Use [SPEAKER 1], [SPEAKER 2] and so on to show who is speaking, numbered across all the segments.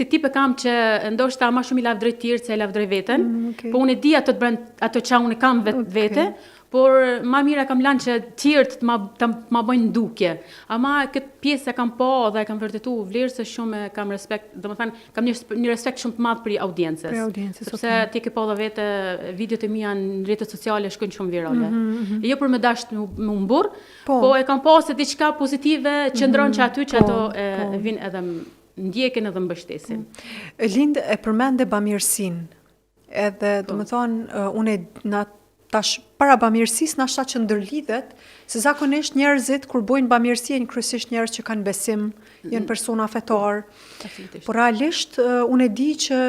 [SPEAKER 1] si tip e kam që ndoshta ma shumë i lavdroj tjerë se e lavdroj veten, po unë e di ato që unë kam vete, por ma mira kam lanë që tjerët të ma bëjnë ndukje. Ama këtë pjesë e kam po dhe e kam vërtetu vlerë se shumë kam respekt, dhe më thënë, kam një respekt shumë të madh për audiencës. Sepse ti ke po dhe vete, videot e mia në rrjetet sociale shkojnë shumë virale. E jo për me dasht më mburr, po e kam po se diçka pozitive qëndron që aty që ato vinë edhe ndjekin edhe mbështesin.
[SPEAKER 2] Lind e përmende bamirësinë. Edhe do të thonë unë tash para bamirësisë na shta që ndërlidhet, se zakonisht njerëzit kur bojnë bamirësi janë kryesisht njerëz që kanë besim, janë persona fetar. Por realisht unë e di që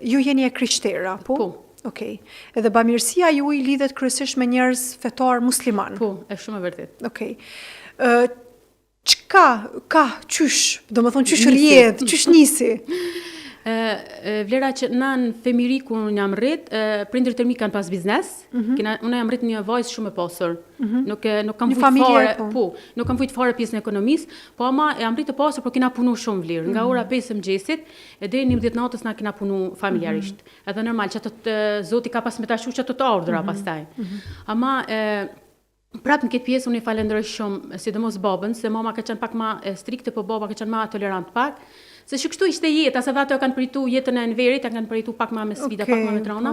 [SPEAKER 2] ju jeni e krishterë, po? Okej. Edhe bamirësia juaj lidhet kryesisht me njerëz fetar musliman.
[SPEAKER 1] Po, është shumë e vërtetë.
[SPEAKER 2] Okej. Çka qysh, do të thonë qysh rrjedh, qysh nisi?
[SPEAKER 1] Vlera që na në femiri ku unë jam rrit, prindërit e mi kanë pas biznes, unë jam rrit një vajzë shumë e pasur. Nuk kam vujt fare pjesën e ekonomisë, po ama jam rrit e pasur, por kena punu shumë vlerë. Nga ora 5 e mëngjesit deri në 11 natës na kena punu familjarisht. Edhe normal që ato Zoti ka pas me ta shuq ato të ordra pastaj. Ama prapë në këtë pjesë unë i falenderoj shumë, sidomos babën, se mama ka qenë pak ma strikte, po baba ka qenë ma tolerant pak. Se kështu ishte jeta, se ato kanë pritu jetën e nverit, kanë pritu pak ma me sfida, pak ma me trona.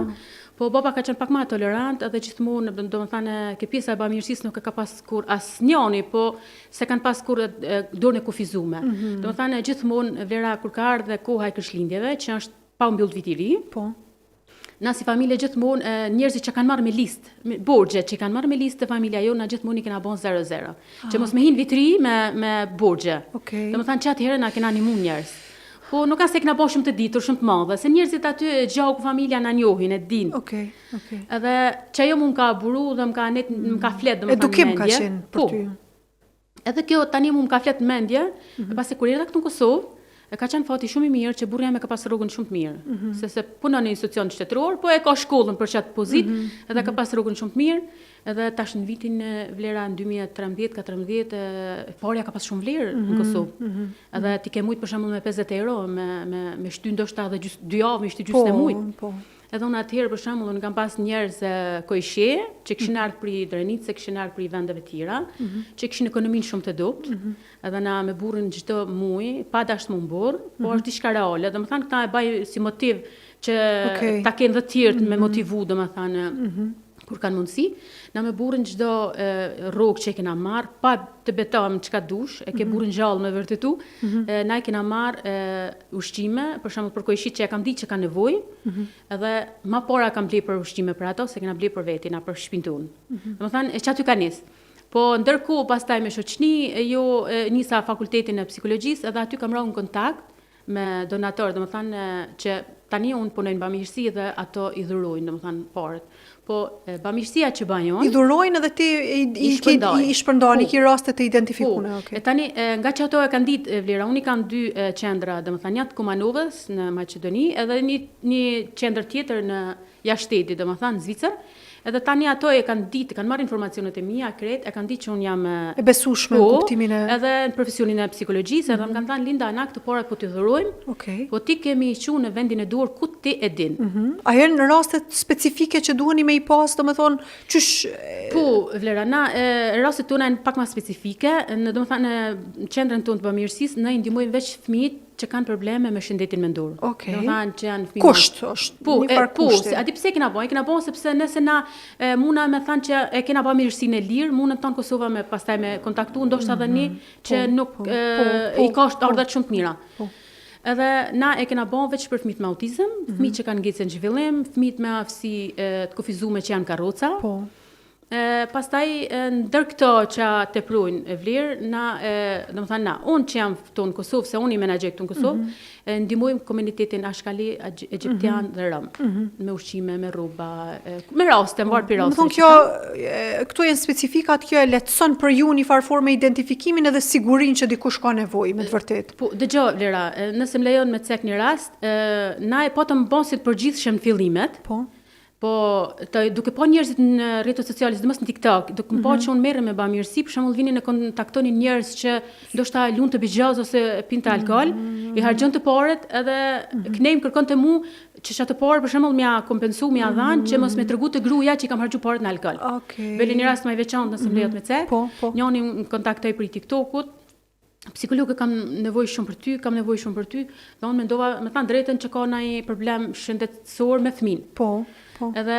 [SPEAKER 1] Po baba ka qenë pak ma tolerant, edhe gjithmonë, do më thane, ke pjesa e bamirësisë nuk e ka pas kur asnjëri, po se kanë pas kur dorën e kufizume. Do më thane, gjithmonë vlera kur ka ardhe koha e Krishtlindjeve, që është pa u mbyll viti i ri. Po. Na si familje gjithmonë njerëzit që kanë marrë me listë, borxhet që kanë marrë me listë të familja jona gjithmonë i kena bën 0-0. Që mos me hin vitri me borxhe. Domethënë që atëherë na kena animu njerëz. Po nuk ka se kena bën shumë të ditur, shumë të madhe, se njerëzit aty gjaku familja na njohin, e din. Edhe që ajo më ka buru dhe më ka flet, domethënë.
[SPEAKER 2] Edukim ka qenë për ty.
[SPEAKER 1] Edhe kjo tani më ka flet mendje, pasi kur erdha këtu në Kosovë, ka qenë fati shumë i mirë që burri jam e ka pas rrugën shumë të mirë. Se punon në institucion shtetëror, po e ka shkollën për çat pozitë, edhe ka pas rrugën shumë të mirë. Edhe tash në vitin vlera në 2013-14, parja ka pas shumë vlerë në Kosovë. Edhe ti ke mujt për shembull me 50 euro, me shty ndoshta edhe 2 javë, me shty gjysmë e mujt. Edhe unë atëherë për shembull unë kam pas njerëz kojshe që kishin ardhur për Drenicë, kishin ardhur për vendeve të tjera, që kishin ekonominë shumë të dobët. Edhe na me burrin çdo muaj, pa dash më burr, por është diçka reale. Domethënë këta e baj si motiv që ta kenë të tjerë me motivu, domethënë kur kanë mundësi, na me burrin çdo rrogë që kena marr, pa të betojmë çka dush, e ke burrin gjallë me vërtetu, na e kena marr ushqime, për shembull për kojshit që e kam ditë që kanë nevojë, edhe më para kam bler për ushqime për ato, se kena bler për vetin, për shtëpinë tonë. Domethënë që aty ka nis. Po ndërkohë pastaj me shoqëni, jo nisa fakultetin e psikologjisë, edhe aty kam rënë në kontakt me donatorë, domethënë që tani unë punoj në bamirësi dhe ato i dhurojnë, domethënë parët. Po bamirësia që bën jon.
[SPEAKER 2] I dhurojnë edhe ti i shpërndani ki raste të identifikuara.
[SPEAKER 1] Tani nga që ato e kanë ditë vlera, unë kam 2 qendra, domethënë një të Kumanovës në Maqedoni, edhe një qendër tjetër në jashtë shtetit, domethënë në Zvicër. Edhe tani ato e kanë ditë, kanë marrë informacionet e mia krejt, e kanë ditë që unë jam
[SPEAKER 2] e besueshme në kuptimin e
[SPEAKER 1] edhe në profesionin e psikologjisë, edhe më kanë thënë Linda ana këto pora po t'i dhurojmë. Po ti kemi qenë në vendin e duhur ku ti e din.
[SPEAKER 2] A janë në raste specifike që duheni me i pas, domethënë çysh
[SPEAKER 1] Po, vlera, na rastet tona janë pak më specifike, domethënë në qendrën tonë të bamirësisë ne i ndihmojmë veç fëmijët që kanë probleme me shëndetin mendor. Domethënë që janë fëmijë.
[SPEAKER 2] Kusht është.
[SPEAKER 1] Po, a di pse kena bën? Kena bën sepse nëse na muna me thënë që e kena bën mirësinë e lirë, munën tonë Kosova me pastaj me kontaktu ndoshta edhe një që nuk i ka ardha shumë të mira. Edhe na e kena bën veç për fëmijët me autizëm, fëmijët që kanë ngecën zhvillim, fëmijët me aftësi të kufizuara që janë karroca. Pastaj ndër këto që teprojnë vlerë, na, domethënë na, unë që jam këtu në Kosovë, se unë i menaxher këtu në Kosovë, ndihmojmë komunitetin ashkali egjiptian dhe rom, me ushqime, me rroba, me raste, mbar për raste.
[SPEAKER 2] Domethënë kjo këtu janë specifikat, kjo e lehtëson për ju në farë forme identifikimin edhe sigurinë që dikush ka nevojë me të vërtetë.
[SPEAKER 1] Po, dëgjoj vlera, nëse më lejon me cek një rast, na e po të më bën si të përgjithshëm fillimet. duke pa njerëzit në rrjetet sociale, sidomos në TikTok, duke pa që unë merrem me bamirësi, për shembull vinin e kontaktonin njerëz që ndoshta luan të bigjaz ose pinte alkool, i harxhon të parët edhe knem kërkon te mu që çato parë për shembull m'ia kompensu, m'ia dhanë që mos më tregu të gruaja që i kam harxhu parët në alkool. Veli një rast më i veçantë nëse më lejohet me cek. Njëri më kontaktoi për TikTokut. Psikologë kam nevojë shumë për ty, dhe unë mendova, me thënë drejtën, që ka ndonjë problem shëndetësor me fëmin.
[SPEAKER 2] Po.
[SPEAKER 1] Edhe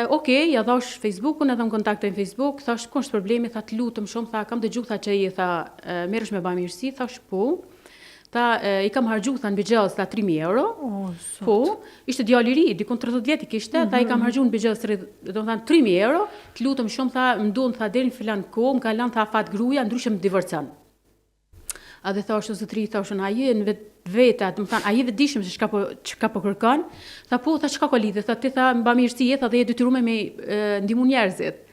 [SPEAKER 1] ja dhash Facebookun, edhe më kontaktoj në Facebook, thash, ku është problemi, tha, të lutem shumë, tha, kam dëgju, tha, që merresh me bamirësi, thash, po. Tha, i kam harxhu, tha, në bigjaz, tha, 3.000 euro. Po, ishte djalë i ri, dikon 30 vjet i kishte, tha, i kam harxhu në bigjaz, domethënë 3.000 euro, të lutem shumë, tha, më duan, tha, deri në filan kohë, më ka lënë, tha, fat gruaja, ndryshe më divorcon. A dhe thash o zotëri, thashën, a je në veta, të më thanë, a je vetë dishëm se çka po kërkon? Tha po, tha çka ka lidhje, tha ti tha mba mirësi, tha dhe je detyruar me ndihmu njerëzit.